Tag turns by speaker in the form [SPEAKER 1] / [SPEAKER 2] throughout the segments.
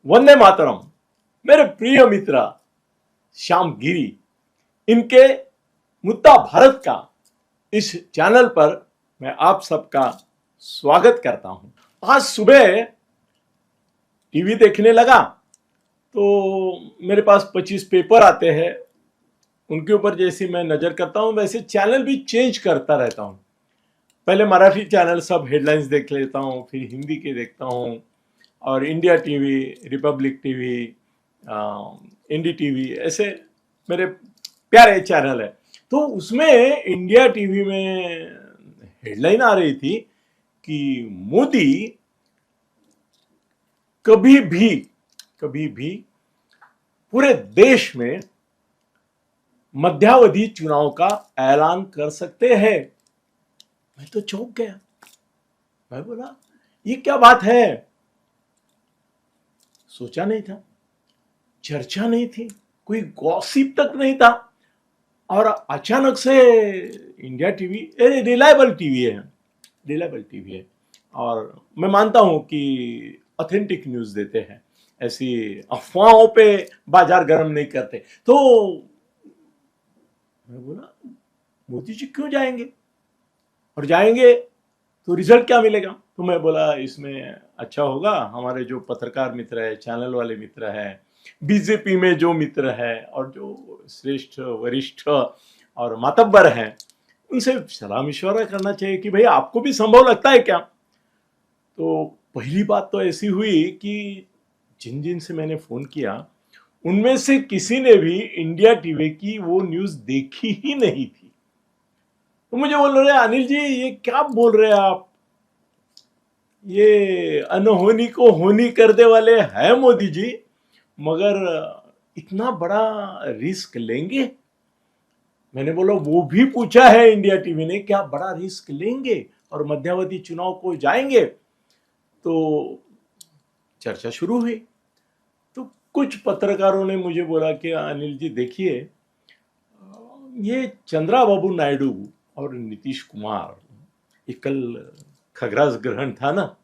[SPEAKER 1] वंदे मातरम। मेरे प्रिय मित्र श्याम गिरी, इनके मुद्दा भारत का इस चैनल पर मैं आप सबका स्वागत करता हूं। आज सुबह टीवी देखने लगा तो मेरे पास 25 पेपर आते हैं, उनके ऊपर जैसे मैं नजर करता हूं वैसे चैनल भी चेंज करता रहता हूं। पहले मराठी चैनल सब हेडलाइंस देख लेता हूं, फिर हिंदी के देखता हूं, और इंडिया टीवी, रिपब्लिक टीवी, इंडी टीवी, ऐसे मेरे प्यारे चैनल है। तो उसमें इंडिया टीवी में हेडलाइन आ रही थी कि मोदी कभी भी पूरे देश में मध्यावधि चुनाव का ऐलान कर सकते हैं। मैं तो चौंक गया। मैं बोला ये क्या बात है, सोचा नहीं था, चर्चा नहीं थी, कोई गॉसिप तक नहीं था, और अचानक से इंडिया टीवी, रिलायबल टीवी है, रिलायबल टीवी है, और मैं मानता हूं कि ऑथेंटिक न्यूज देते हैं, ऐसी अफवाहों पे बाजार गर्म नहीं करते। तो मैं बोला मोदी जी क्यों जाएंगे, और जाएंगे तो रिजल्ट क्या मिलेगा। तो मैं बोला इसमें अच्छा होगा हमारे जो पत्रकार मित्र है, चैनल वाले मित्र है, बीजेपी में जो मित्र है, और जो श्रेष्ठ वरिष्ठ और मातब्बर हैं, उनसे सलाह मशवरा करना चाहिए कि भाई आपको भी संभव लगता है क्या। तो पहली बात तो ऐसी हुई कि जिन जिन से मैंने फोन किया उनमें से किसी ने भी इंडिया टीवी की वो न्यूज देखी ही नहीं थी। तो मुझे बोल रहे अनिल जी ये क्या बोल रहे हैं आप, ये अनहोनी को होनी कर दे वाले हैं मोदी जी, मगर इतना बड़ा रिस्क लेंगे। मैंने बोला वो भी पूछा है इंडिया टीवी ने, क्या बड़ा रिस्क लेंगे और मध्यावधि चुनाव को जाएंगे। तो चर्चा शुरू हुई। तो कुछ पत्रकारों ने मुझे बोला कि अनिल जी देखिए, ये चंद्राबाबू नायडू और नीतीश कुमार, ये कल खगरास ग्रहण था ना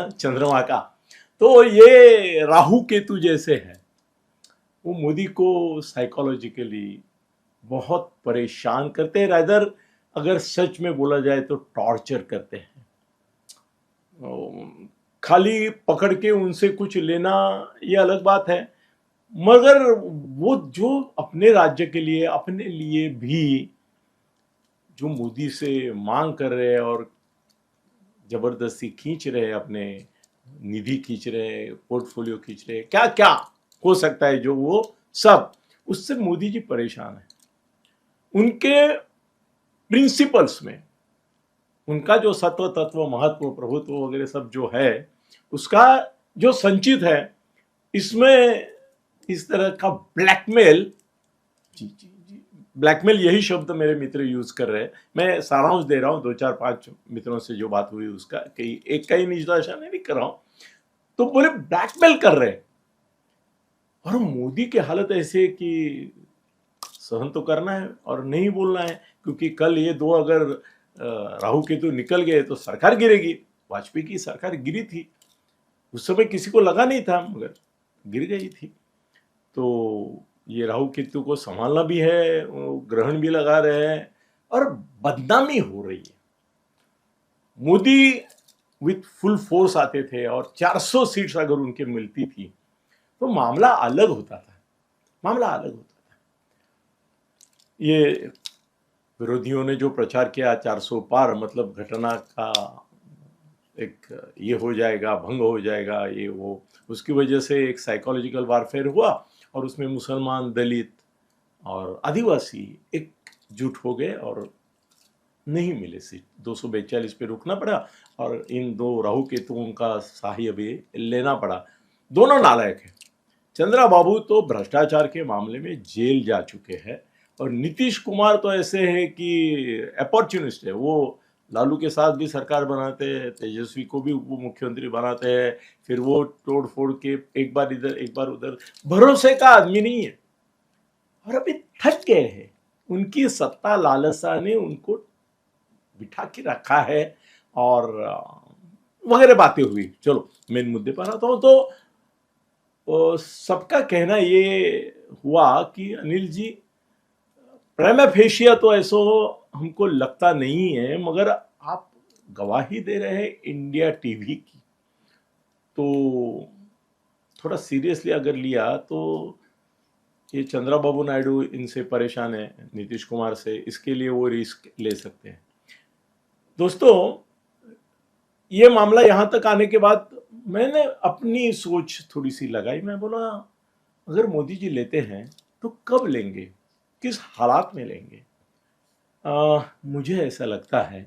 [SPEAKER 1] चंद्रमा का, तो ये राहु केतु जैसे हैं, वो मोदी को साइकोलॉजिकली बहुत परेशान करते हैं, रादर अगर सच में बोला जाए तो टॉर्चर करते हैं। खाली पकड़ के उनसे कुछ लेना ये अलग बात है, मगर वो जो अपने राज्य के लिए, अपने लिए भी जो मोदी से मांग कर रहे हैं और जबरदस्ती खींच रहे हैं, अपने निधि खींच रहे हैं, पोर्टफोलियो खींच रहे हैं, क्या क्या हो सकता है जो वो सब, उससे मोदी जी परेशान है। उनके प्रिंसिपल्स में उनका जो सत्व तत्व महत्व प्रभुत्व वगैरह सब जो है, उसका जो संचित है, इसमें इस तरह का ब्लैकमेल, जी जी जी, ब्लैकमेल यही शब्द मेरे मित्र यूज कर रहे हैं, मैं सारांश दे रहा हूं, 2 4 5 मित्रों से जो बात हुई उसका, कई एक का ही निष्दाषा नहीं कर रहा हूं। तो बोले ब्लैकमेल कर रहे हैं, और मोदी की हालत ऐसे कि सहन तो करना है और नहीं बोलना है, क्योंकि कल ये दो अगर राहु केतु निकल गए तो सरकार गिरेगी। वाजपेयी की सरकार गिरी थी, उस समय किसी को लगा नहीं था, मगर गिर गई थी। तो ये राहु केतु को संभालना भी है, ग्रहण भी लगा रहे हैं, और बदनामी हो रही है। मोदी विथ फुल फोर्स आते थे और 400 सीट्स अगर उनके मिलती थी तो मामला अलग होता था, मामला अलग होता था। ये विरोधियों ने जो प्रचार किया 400 पार, मतलब घटना का एक ये हो जाएगा, भंग हो जाएगा, ये वो, उसकी वजह से एक साइकोलॉजिकल वारफेयर हुआ, और उसमें मुसलमान, दलित और आदिवासी एकजुट हो गए और नहीं मिले सीट, 242 पे रुकना पड़ा, और इन दो राहु केतुओं का सहाय भी लेना पड़ा। दोनों नालायक हैं। चंद्राबाबू तो भ्रष्टाचार के मामले में जेल जा चुके हैं, और नीतीश कुमार तो ऐसे है कि अपॉर्चुनिस्ट है, वो लालू के साथ भी सरकार बनाते हैं, तेजस्वी को भी उप मुख्यमंत्री बनाते हैं, फिर वो तोड़ फोड़ के एक बार इधर एक बार उधर, भरोसे का आदमी नहीं है, और अभी थक गए हैं। उनकी सत्ता लालसा ने उनको बिठा के रखा है, और वगैरह बातें हुई। चलो मेन मुद्दे पर आता हूं। तो सबका कहना ये हुआ कि अनिल जी प्रेमा फेशिया तो ऐसो हमको लगता नहीं है, मगर आप गवाही दे रहे हैं इंडिया टीवी की, तो थोड़ा सीरियसली अगर लिया तो ये चंद्रबाबू नायडू इनसे परेशान है, नीतीश कुमार से, इसके लिए वो रिस्क ले सकते हैं। दोस्तों, ये मामला यहां तक आने के बाद मैंने अपनी सोच थोड़ी सी लगाई। मैं बोला अगर मोदी जी लेते हैं तो कब लेंगे, किस हालात में लेंगे। मुझे ऐसा लगता है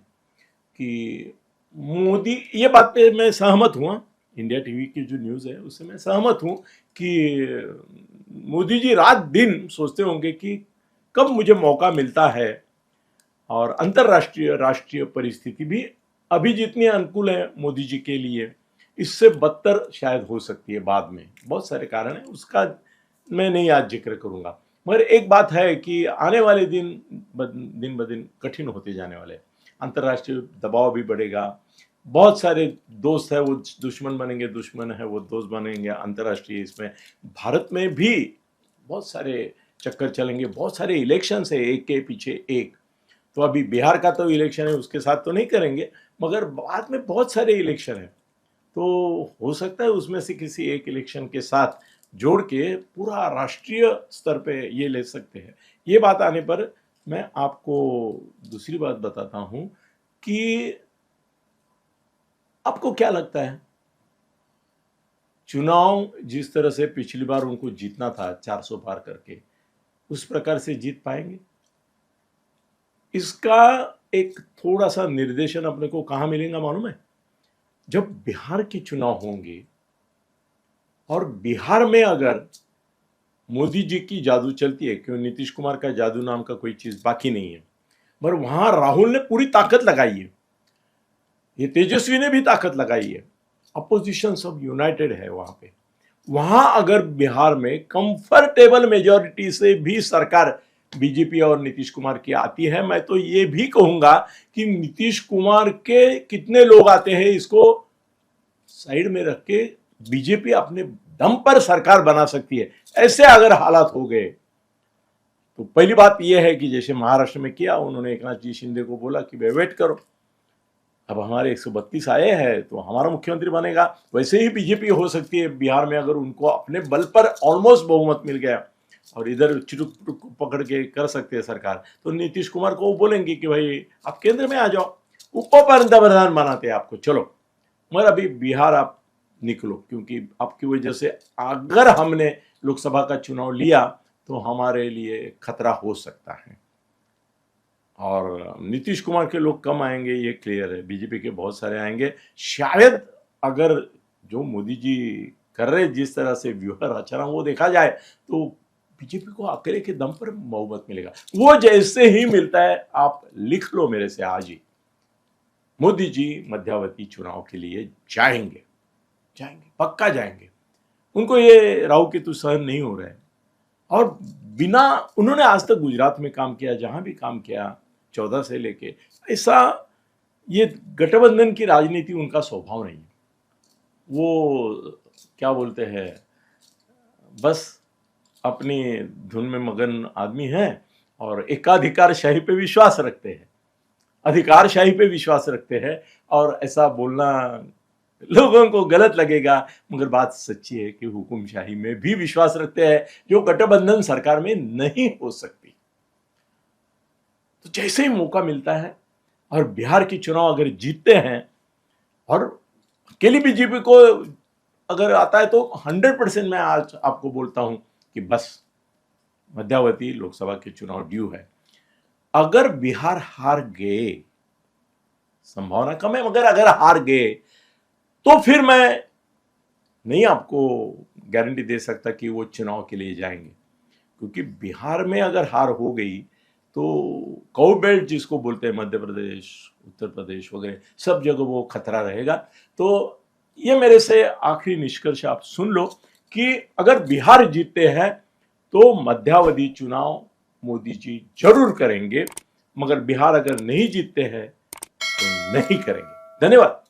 [SPEAKER 1] कि मोदी, ये बात पे मैं सहमत हुआ, इंडिया टीवी की जो न्यूज़ है उससे मैं सहमत हूँ कि मोदी जी रात दिन सोचते होंगे कि कब मुझे मौका मिलता है। और अंतर्राष्ट्रीय राष्ट्रीय परिस्थिति भी अभी जितनी अनुकूल है मोदी जी के लिए, इससे बदतर शायद हो सकती है बाद में। बहुत सारे कारण हैं, उसका मैं नहीं आज जिक्र करूंगा, मगर एक बात है कि आने वाले दिन ब दिन कठिन होते जाने वाले, अंतर्राष्ट्रीय दबाव भी बढ़ेगा, बहुत सारे दोस्त है वो दुश्मन बनेंगे, दुश्मन है वो दोस्त बनेंगे अंतर्राष्ट्रीय। इसमें भारत में भी बहुत सारे चक्कर चलेंगे, बहुत सारे इलेक्शंस है एक के पीछे एक। तो अभी बिहार का तो इलेक्शन है, उसके साथ तो नहीं करेंगे, मगर बाद में बहुत सारे इलेक्शन है, तो हो सकता है उसमें से किसी एक इलेक्शन के साथ जोड़ के पूरा राष्ट्रीय स्तर पे ये ले सकते हैं। ये बात आने पर मैं आपको दूसरी बात बताता हूं कि आपको क्या लगता है, चुनाव जिस तरह से पिछली बार उनको जीतना था 400 पार करके, उस प्रकार से जीत पाएंगे? इसका एक थोड़ा सा निर्देशन अपने को कहां मिलेगा मालूम है? जब बिहार के चुनाव होंगे और बिहार में अगर मोदी जी की जादू चलती है, क्यों नीतीश कुमार का जादू नाम का कोई चीज बाकी नहीं है, पर वहां राहुल ने पूरी ताकत लगाई है, ये तेजस्वी ने भी ताकत लगाई है, अपोजिशन सब यूनाइटेड है वहां पे। वहां अगर बिहार में कंफर्टेबल मेजॉरिटी से भी सरकार बीजेपी और नीतीश कुमार की आती है, मैं तो ये भी कहूंगा कि नीतीश कुमार के कितने लोग आते हैं इसको साइड में रख के बीजेपी अपने दम पर सरकार बना सकती है। ऐसे अगर हालात हो गए तो पहली बात यह है कि जैसे महाराष्ट्र में किया, उन्होंने एकनाथ जी शिंदे को बोला कि भाई वेट करो, अब हमारे 132 आए हैं तो हमारा मुख्यमंत्री बनेगा। वैसे ही बीजेपी हो सकती है बिहार में, अगर उनको अपने बल पर ऑलमोस्ट बहुमत मिल गया और इधर चिटुक पकड़ के कर सकते हैं सरकार, तो नीतीश कुमार को वो बोलेंगे कि भाई आप केंद्र में आ जाओ, उप प्रधान बनाते हैं आपको, चलो। मगर अभी बिहार आप निकलो, क्योंकि आपकी वजह से अगर हमने लोकसभा का चुनाव लिया तो हमारे लिए खतरा हो सकता है। और नीतीश कुमार के लोग कम आएंगे ये क्लियर है, बीजेपी के बहुत सारे आएंगे शायद। अगर जो मोदी जी कर रहे जिस तरह से व्यूह रचना वो देखा जाए तो बीजेपी को अकेले के दम पर बहुमत मिलेगा। वो जैसे ही मिलता है आप लिख लो मेरे से आज ही, मोदी जी मध्यावधि चुनाव के लिए जाएंगे, पक्का जाएंगे। उनको ये राहु केतु सहन नहीं हो रहा है। और बिना, उन्होंने आज तक गुजरात में काम किया, जहां भी काम किया 14 से लेके, ऐसा ये गठबंधन की राजनीति उनका स्वभाव नहीं है। वो क्या बोलते हैं, बस अपनी धुन में मगन आदमी है और एकाधिकारशाही पे विश्वास रखते हैं, अधिकारशाही पे विश्वास रखते हैं। और ऐसा बोलना लोगों को गलत लगेगा, मगर बात सच्ची है कि हुकुमशाही में भी विश्वास रखते हैं, जो गठबंधन सरकार में नहीं हो सकती। तो जैसे ही मौका मिलता है और बिहार की चुनाव अगर जीतते हैं और अकेली बीजेपी को अगर आता है तो 100% मैं आज आपको बोलता हूं कि बस मध्यावधि लोकसभा के चुनाव ड्यू है। अगर बिहार हार गए, संभावना कम है, मगर अगर हार गए तो फिर मैं नहीं आपको गारंटी दे सकता कि वो चुनाव के लिए जाएंगे, क्योंकि बिहार में अगर हार हो गई तो काउ बेल्ट जिसको बोलते हैं, मध्य प्रदेश, उत्तर प्रदेश वगैरह सब जगह वो खतरा रहेगा। तो ये मेरे से आखिरी निष्कर्ष आप सुन लो कि अगर बिहार जीतते हैं तो मध्यावधि चुनाव मोदी जी जरूर करेंगे, मगर बिहार अगर नहीं जीतते हैं तो नहीं करेंगे। धन्यवाद।